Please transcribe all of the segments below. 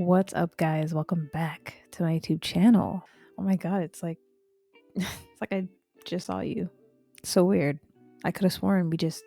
What's up, guys? Welcome back to my YouTube channel. Oh my god, it's like it's like I just saw you. So weird. I could have sworn we just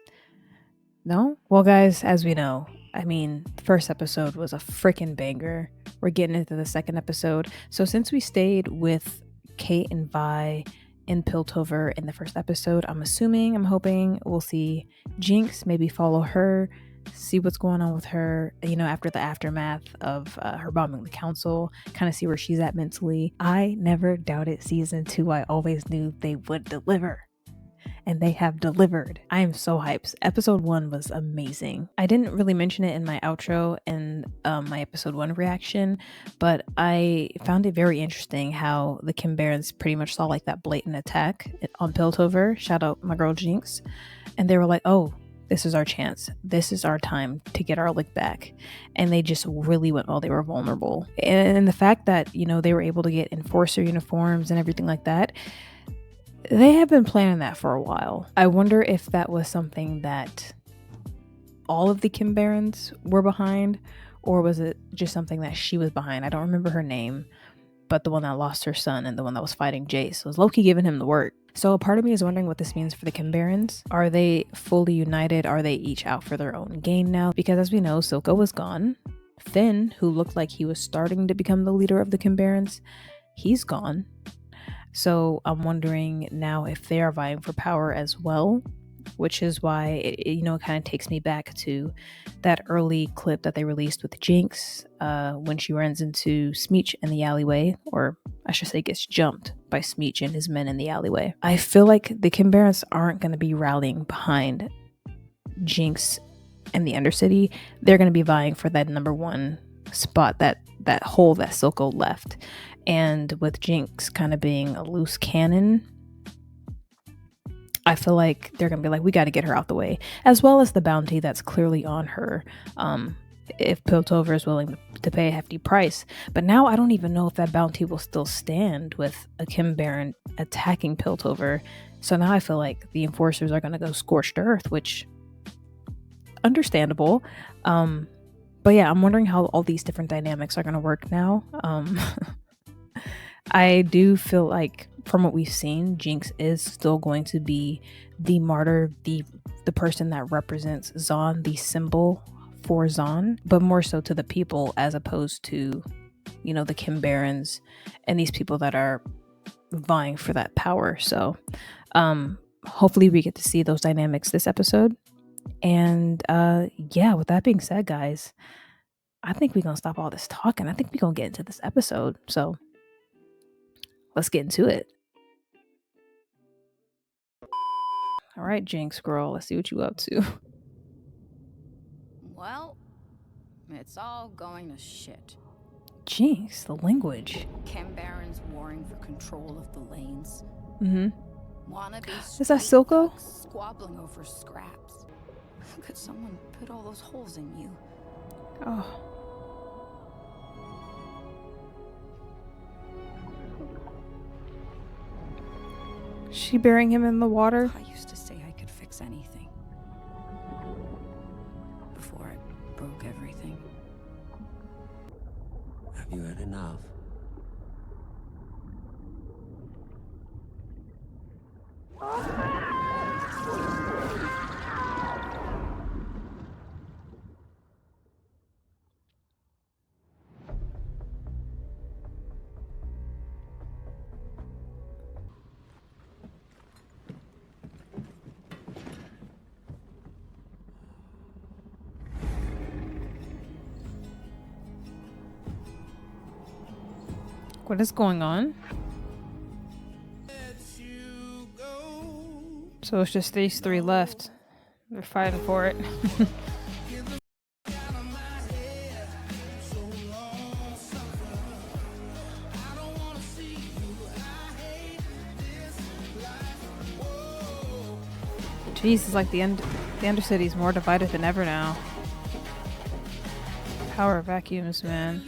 no. Well, guys, as we know, the first episode was a freaking banger. We're getting into the second episode. So since we stayed with Kate and Vi in Piltover in the first episode, I'm hoping we'll see Jinx, maybe follow her, see what's going on with her, after the aftermath of her bombing the council, kind of see where she's at mentally. I never doubted season 2. I always knew they would deliver. And they have delivered. I am so hyped. Episode 1 was amazing. I didn't really mention it in my outro and my episode 1 reaction, but I found it very interesting how the Kim Barons pretty much saw like that blatant attack on Piltover. Shout out my girl Jinx. And they were like, oh, this is our chance. This is our time to get our lick back. And they just really went while they were vulnerable. And the fact that, they were able to get enforcer uniforms and everything like that, they have been planning that for a while. I wonder if that was something that all of the Kim Barons were behind, or was it just something that she was behind? I don't remember her name, but the one that lost her son and the one that was fighting Jace was Loki giving him the work. So a part of me is wondering what this means for the Kim Barons. Are they fully united? Are they each out for their own gain now? Because as we know, Silco was gone. Finn, who looked like he was starting to become the leader of the Kim Barons, he's gone. So I'm wondering now if they are vying for power as well, which is why it kind of takes me back to that early clip that they released with Jinx when she runs into Smeech in the alleyway, or I should say gets jumped by Smeech and his men in the alleyway. I feel like the Kim Barons aren't going to be rallying behind Jinx and the Undercity. They're going to be vying for that number one spot, that hole that Silco left. And with Jinx kind of being a loose cannon, I feel like they're going to be like, we got to get her out the way, as well as the bounty that's clearly on her. If Piltover is willing to pay a hefty price. But now I don't even know if that bounty will still stand with a Kim Baron attacking Piltover. So now I feel like the enforcers are going to go scorched earth, which understandable. But yeah, I'm wondering how all these different dynamics are going to work now. I do feel like from what we've seen, Jinx is still going to be the martyr, the person that represents Zaun, the symbol for Zaun, but more so to the people as opposed to, the Kim Barons and these people that are vying for that power. So hopefully we get to see those dynamics this episode. And yeah, with that being said, guys, I think we're gonna stop all this talking. I think we're gonna get into this episode. So let's get into it. All right, Jinx girl, let's see what you up to. Well, it's all going to shit. Jinx, the language. Kim Barons warring for control of the lanes. Wannabe Is that Silco? Squabbling over scraps. Could someone put all those holes in you? Oh. She burying him in the water? I used to say I could fix anything. Before I broke everything. Have you had enough? What is going on? So it's just these three left. They're fighting for it. Jeez, it's like the Undercity's more divided than ever now. Power vacuums, man.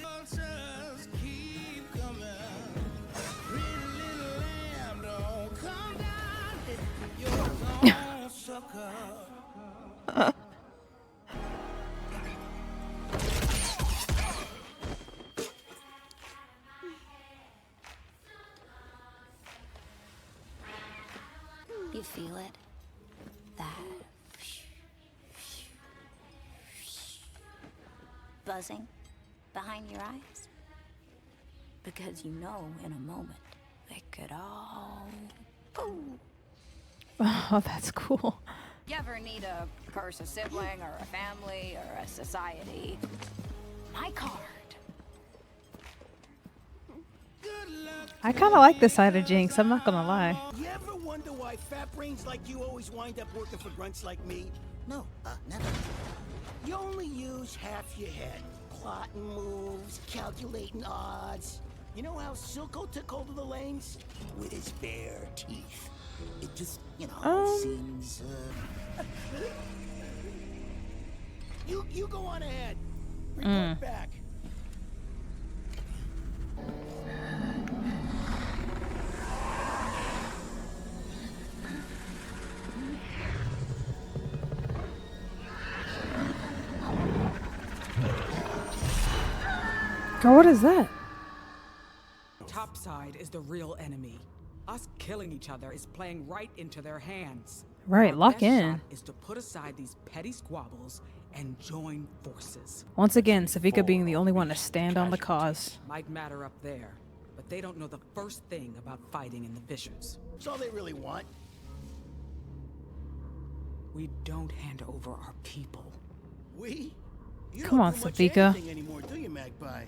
feel it? That buzzing behind your eyes? Because you know in a moment they could all boom. Oh, that's cool. You ever need to curse a sibling or a family or a society? My card. I kind of like this side of Jinx, I'm not gonna lie. You ever wonder why fat brains like you always wind up working for grunts like me? No, never. You only use half your head. Plotting moves, calculating odds. You know how Silco took hold of the lanes? With his bare teeth. It just, seems, You go on ahead. Report back. Girl, what is that? Topside is the real enemy. Us killing each other is playing right into their hands. Right, Our lock best in. shot is to put aside these petty squabbles and join forces. Once again, Sevika being the only one to stand on the cause. Might matter up there, but they don't know the first thing about fighting in the fissures. That's all they really want. We don't hand over our people. We? You Come don't on, do much Sevika. anything anymore, do you, Magpie?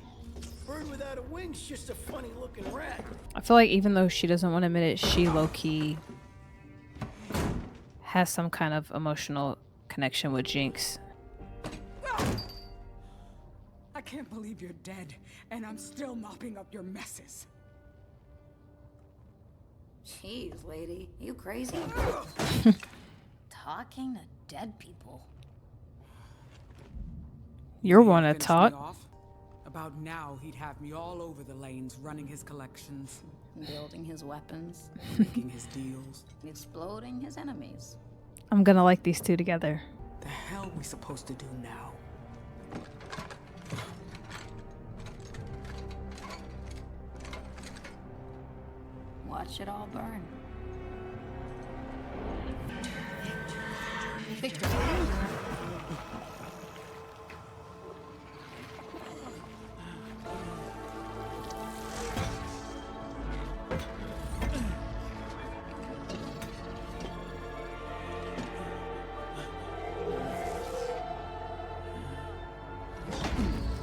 Bird without a wing's just a funny-looking rat. I feel like even though she doesn't want to admit it, she low-key has some kind of emotional connection with Jinx. I can't believe you're dead, and I'm still mopping up your messes. Jeez, lady, you crazy? Talking to dead people. You're one to Finished me talk. off. About now, he'd have me all over the lanes, running his collections, Building his weapons. making his deals. Exploding his enemies. I'm gonna like these two together. The hell we supposed to do now? Watch it all burn. Victory.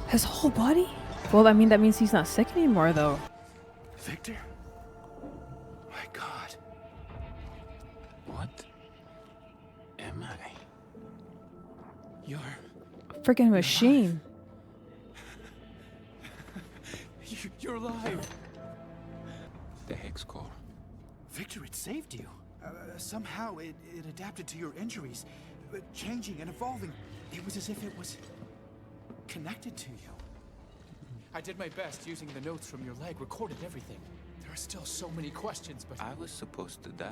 His whole body? Well, I mean, that means he's not sick anymore, though. Victor? My God. What am I? You're... Freaking machine. You're alive. The Hex Core. Victor, it saved you. Somehow it adapted to your injuries, changing and evolving. It was as if it was connected to you. I did my best using the notes from your leg, recorded everything. There are still so many questions, but... I was supposed to die.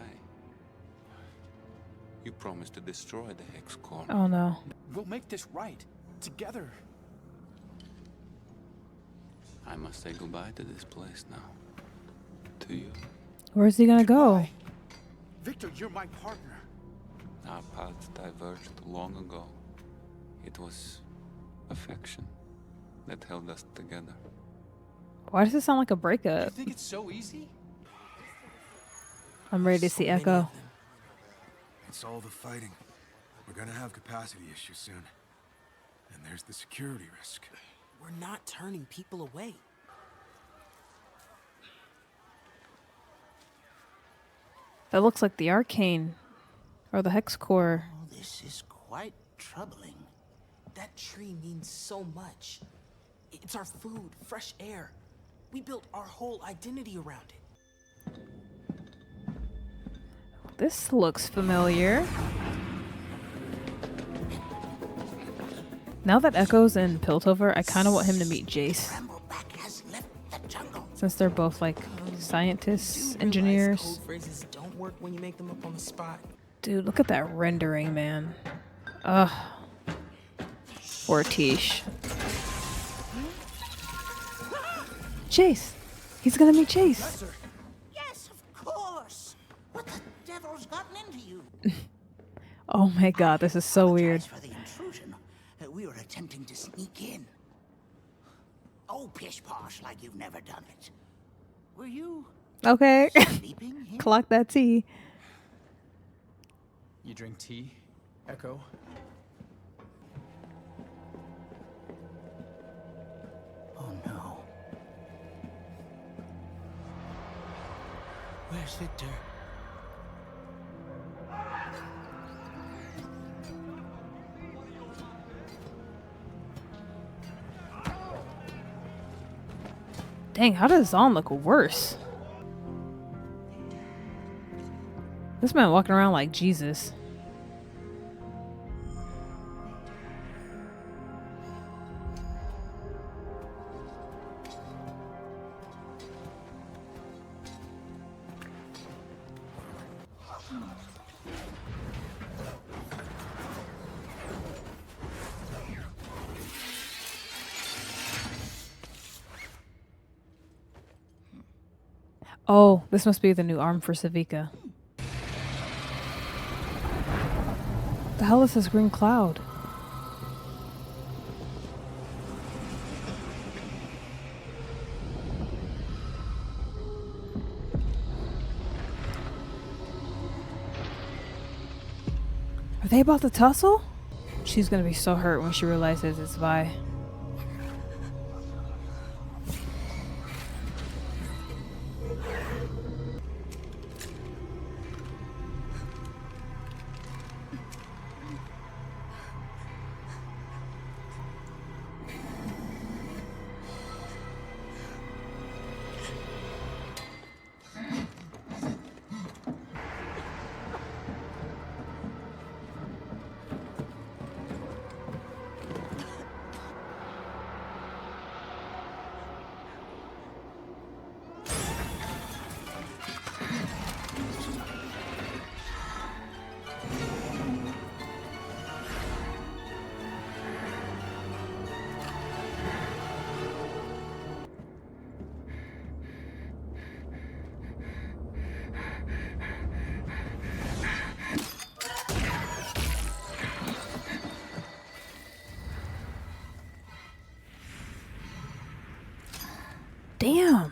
You promised to destroy the Hex Core. Oh no. We'll make this right. Together. I must say goodbye to this place now. To you. Where's he gonna go? Goodbye. Victor, you're my partner. Our paths diverged long ago. It was affection that held us together. Why does it sound like a You breakup? think it's so easy? I'm ready to see Ekko. It's all the fighting. We're gonna have capacity issues soon. And there's the security risk. We're not turning people away. That looks like the Arcane. Or the Hex Core. Oh, this is quite troubling. That tree means so much. It's our food, fresh air. We built our whole identity around it. This looks familiar. Now that Ekko's in Piltover, I kind of want him to meet Jace. Brambleback has left the jungle. Since they're both like scientists, Do engineers. realize code phrases don't work when you make them up on the spot. Dude, look at that rendering, man. Ugh. Fortiche. Jace! He's gonna meet Jace! Yes, of course. What the devil's gotten into Oh my god, this is so weird. For the intrusion. We were attempting to sneak in. Oh, pish posh, like you've never done it. Were you Okay. sleeping here? Clock that tea. You drink tea, Ekko? Oh no. Where's Victor? Dang, how does Zaun look worse? This man walking around like Jesus. Oh, this must be the new arm for Sevika. The hell is this green cloud? Are they about to tussle? She's gonna be so hurt when she realizes it's Vi. Damn.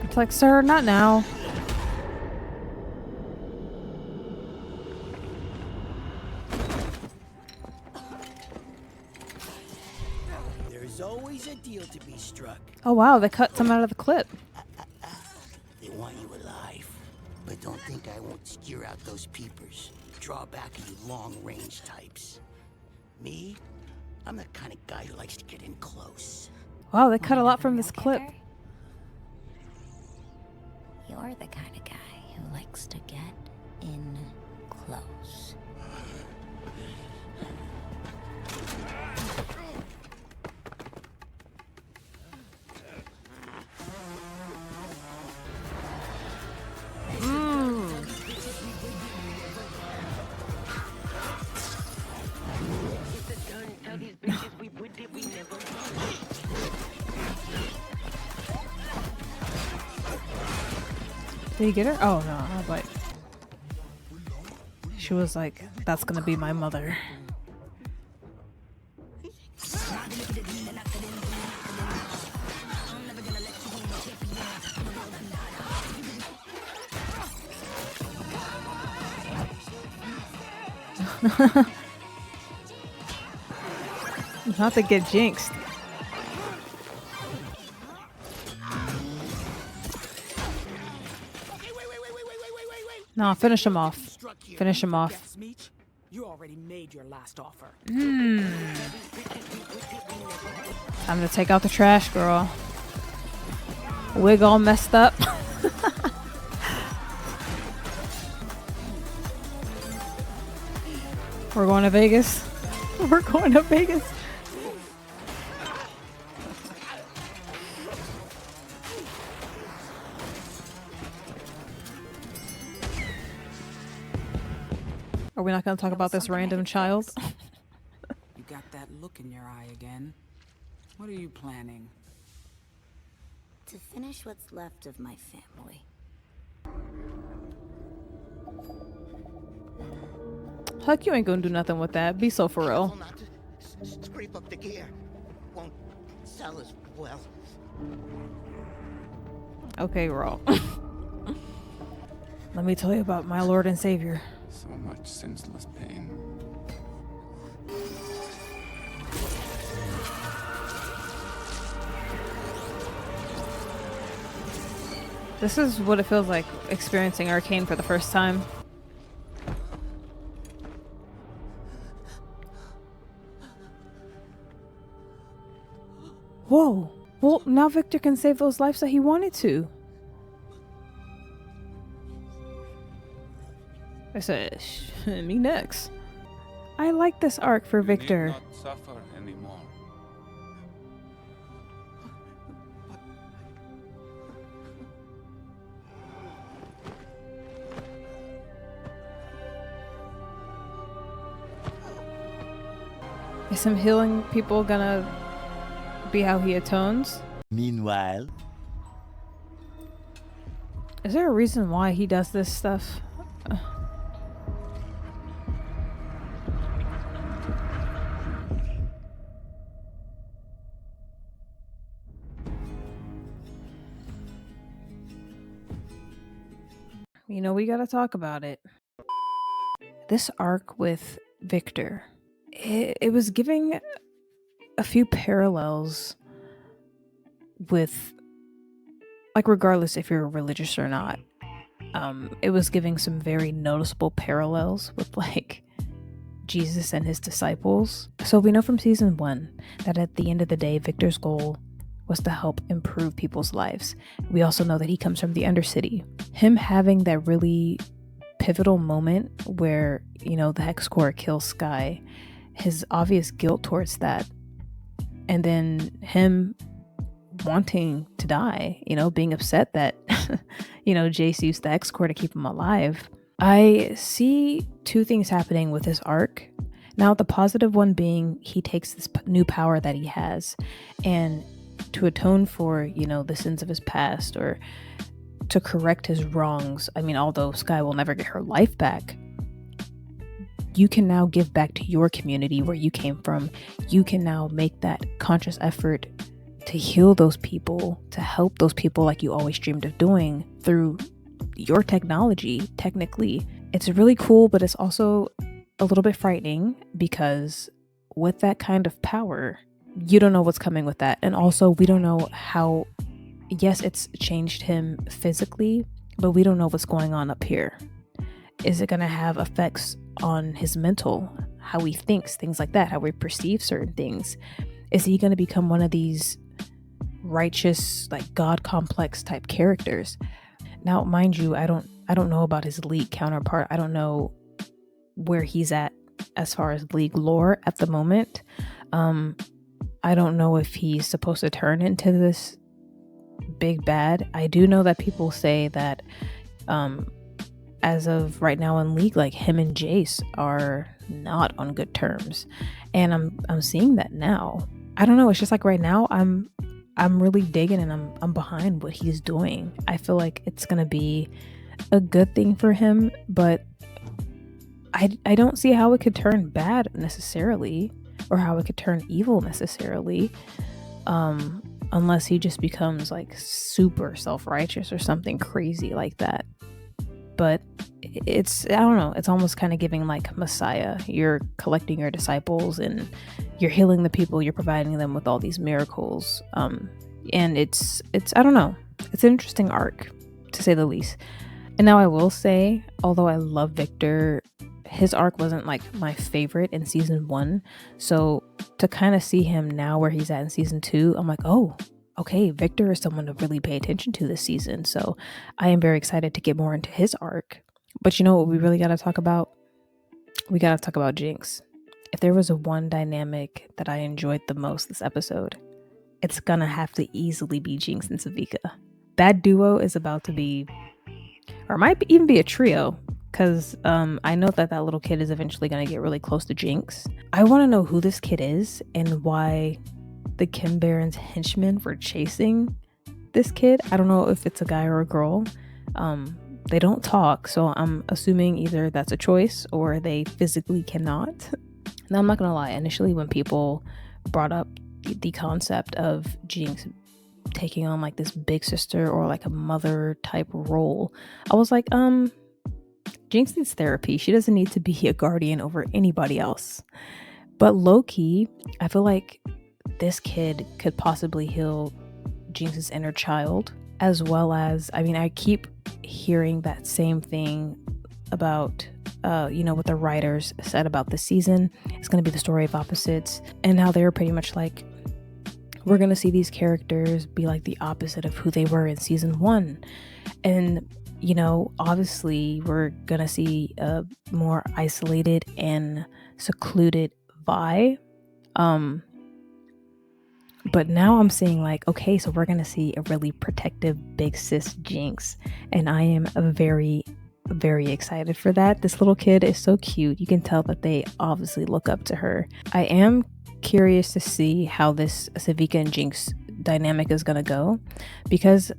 It's like, sir, not now. There's always a deal to be struck. Oh wow, they cut some out of the clip. They want you alive. But don't think I won't skewer out those peepers. Draw back at you long-range types. Me? I'm the kind of guy who likes to get in close. Wow, they cut a lot from this clip. You're the kind of guy who likes to get in close. Did you get her? Oh no, I was like, she was like, that's gonna be my mother. Not to get jinxed. No, finish him off. Finish him off. Guess, Meech? You already made your last offer. Time to take out the trash, girl. Wig all messed up. We're going to Vegas. We're going to Vegas. Are we not going to talk about this random child? You got that look in your eye again. What are you planning? To finish what's left of my family. Huck, you ain't gonna do nothing with that. Be so for real. Careful not to scrape up the gear. Won't sell as well. Okay, Raw. Let me tell you about my Lord and Savior. So much senseless pain. This is what it feels like experiencing Arcane for the first time. Whoa. Well, now Victor can save those lives that he wanted to. I said, me next. I like this arc for Victor. You need not suffer anymore. Is him healing people gonna be how he atones? Meanwhile, Is there a reason why he does this stuff? You know, we gotta talk about it. This arc with Victor, it was giving a few parallels with, like, regardless if you're religious or not, it was giving some very noticeable parallels with, like, Jesus and his disciples. So we know from season 1 that at the end of the day, Victor's goal was to help improve people's lives. We also know that he comes from the Undercity. Him having that really pivotal moment where, you know, the Hex Core kills Sky, his obvious guilt towards that, and then him wanting to die, you know, being upset that, you know, Jace used the Hex Core to keep him alive. I see two things happening with this arc. Now, the positive one being he takes this new power that he has, and to atone for, you know, the sins of his past, or to correct his wrongs. I mean, although Sky will never get her life back, you can now give back to your community where you came from. You can now make that conscious effort to heal those people, to help those people like you always dreamed of doing through your technology. Technically, it's really cool, but it's also a little bit frightening, because with that kind of power, you don't know what's coming with that. And also, we don't know how, yes, it's changed him physically, but we don't know what's going on up here. Is it going to have effects on his mental, how he thinks, things like that, how we perceive certain things? Is he going to become one of these righteous, like, god complex type characters? Now, mind you, I don't know about his League counterpart. I don't know where he's at as far as League lore at the moment. I don't know if he's supposed to turn into this big bad. I do know that people say that as of right now in League, like, him and Jace are not on good terms, and I'm seeing that now. I don't know, it's just like right now I'm really digging, and I'm behind what he's doing. I feel like it's gonna be a good thing for him, but I don't see how it could turn bad necessarily, or how it could turn evil necessarily, unless he just becomes like super self-righteous or something crazy like that. But it's, I don't know, it's almost kind of giving like Messiah. You're collecting your disciples and you're healing the people, you're providing them with all these miracles, and it's I don't know, it's an interesting arc, to say the least. And now I will say, although I love Victor, his arc wasn't like my favorite in season 1. So to kind of see him now where he's at in season 2, I'm like, oh, okay, Victor is someone to really pay attention to this season. So I am very excited to get more into his arc. But you know what we really got to talk about? We got to talk about Jinx. If there was a one dynamic that I enjoyed the most this episode, it's gonna have to easily be Jinx and Sevika. That duo is about to be, or might even be a trio, because I know that little kid is eventually going to get really close to Jinx. I want to know who this kid is and why the Kim Baron's henchmen were chasing this kid. I don't know if it's a guy or a girl. They don't talk, so I'm assuming either that's a choice or they physically cannot. Now, I'm not gonna lie, initially when people brought up the concept of Jinx taking on like this big sister or like a mother type role, I was like, Jinx needs therapy. She doesn't need to be a guardian over anybody else. But low-key, I feel like this kid could possibly heal Jinx's inner child, as well as, I mean, I keep hearing that same thing about what the writers said about this season. It's going to be the story of opposites, and how they were pretty much like, we're going to see these characters be like the opposite of who they were in season 1. And obviously we're going to see a more isolated and secluded Vi. But now I'm seeing like, okay, so we're going to see a really protective big sis Jinx, and I am very, very excited for that. This little kid is so cute. You can tell that they obviously look up to her. I am curious to see how this Sevika and Jinx dynamic is going to go, because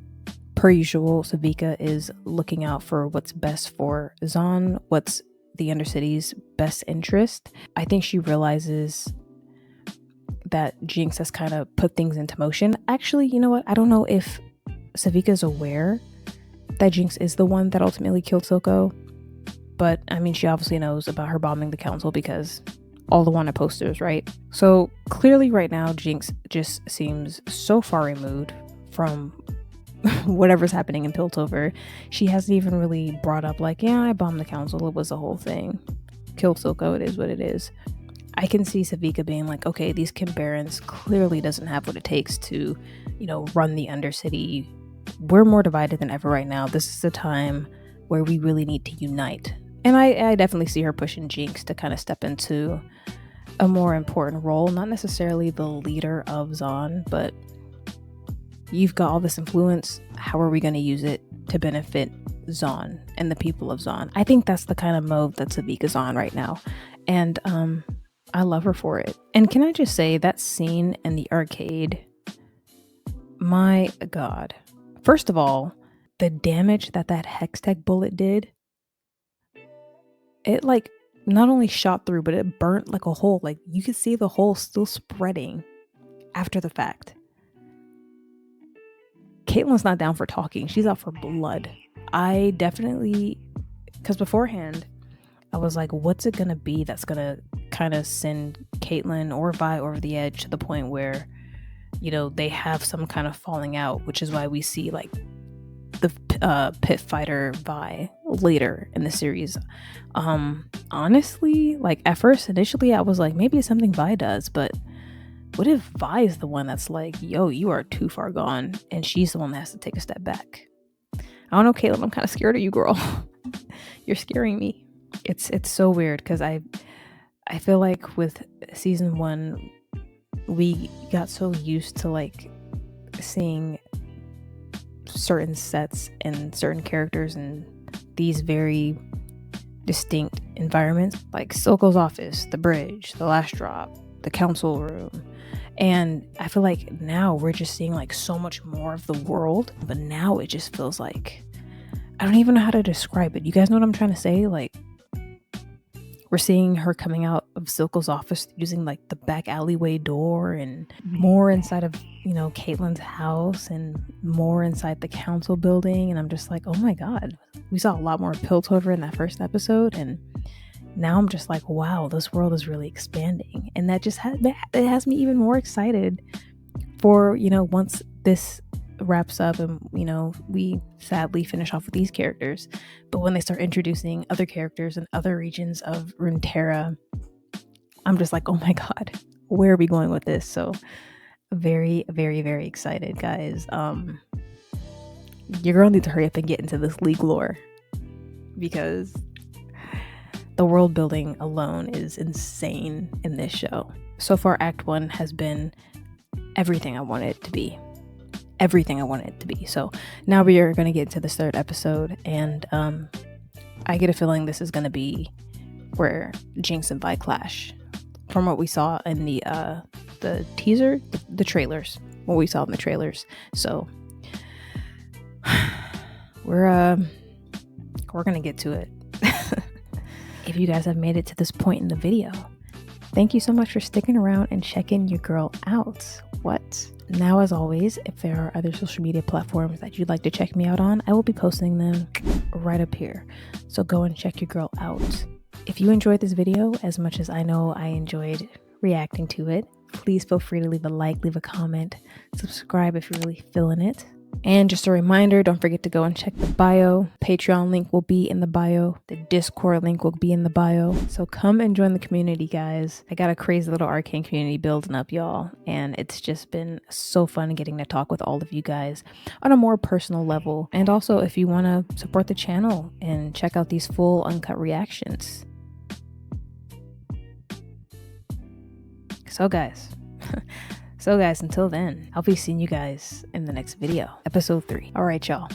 per usual, Sevika is looking out for what's best for Zaun, what's the Undercity's best interest. I think she realizes that Jinx has kind of put things into motion. Actually, you know what? I don't know if Sevika is aware that Jinx is the one that ultimately killed Silco, but I mean, she obviously knows about her bombing the council because all the wanted posters, right? So clearly right now, Jinx just seems so far removed from whatever's happening in Piltover. She hasn't even really brought up like, yeah, I bombed the council, it was the whole thing. Killed Silco, it is what it is. I can see Sevika being like, okay, these Kim Barons clearly doesn't have what it takes to, run the Undercity. We're more divided than ever right now. This is a time where we really need to unite. And I definitely see her pushing Jinx to kind of step into a more important role. Not necessarily the leader of Zaun, but you've got all this influence. How are we going to use it to benefit Zaun and the people of Zaun? I think that's the kind of mode that Sevika's on right now. And I love her for it. And can I just say, that scene in the arcade, my God. First of all, the damage that Hextech bullet did, it like not only shot through, but it burnt like a hole. Like you could see the hole still spreading after the fact. Caitlyn's not down for talking. She's out for blood. I definitely, because beforehand, I was like, what's it going to be that's going to kind of send Caitlyn or Vi over the edge to the point where, they have some kind of falling out, which is why we see like the pit fighter Vi later in the series. Honestly, like at first, initially, I was like, maybe it's something Vi does, but what if Vi is the one that's like, yo, you are too far gone, and she's the one that has to take a step back? I don't know, Caitlyn, I'm kind of scared of you, girl. You're scaring me. It's so weird because I feel like with season 1, we got so used to like seeing certain sets and certain characters in these very distinct environments, like Silco's office, the bridge, the last drop, the council room. And I feel like now we're just seeing like so much more of the world, but now it just feels like, I don't even know how to describe it. You guys know what I'm trying to say? Like, we're seeing her coming out of Silco's office using like the back alleyway door, and more inside of, Caitlyn's house, and more inside the council building. And I'm just like, oh my God, we saw a lot more Piltover in that first episode. And now I'm just like, wow, this world is really expanding. And that just it has me even more excited for, once this wraps up and, we sadly finish off with these characters. But when they start introducing other characters in other regions of Runeterra, I'm just like, oh my God, where are we going with this? So very, very, very excited, guys. You're gonna need to hurry up and get into this League lore, because the world building alone is insane in this show. So far, Act 1 has been everything I wanted it to be. Everything I wanted it to be. So now we are going to get into this third episode, and I get a feeling this is going to be where Jinx and Vi clash. From what we saw in the teaser, the trailers, what we saw in the trailers. So we're gonna get to it. If you guys have made it to this point in the video, thank you so much for sticking around and checking your girl out. What? Now, as always, if there are other social media platforms that you'd like to check me out on, I will be posting them right up here. So go and check your girl out. If you enjoyed this video as much as I know I enjoyed reacting to it, please feel free to leave a like, leave a comment, subscribe if you're really feeling it. And just a reminder, don't forget to go and check the bio. Patreon link will be in the bio. The Discord link will be in the bio. So come and join the community, guys. I got a crazy little Arcane community building up, y'all. And it's just been so fun getting to talk with all of you guys on a more personal level. And also, if you want to support the channel and check out these full uncut reactions. So guys, until then, I'll be seeing you guys in the next video, episode 3. All right, y'all.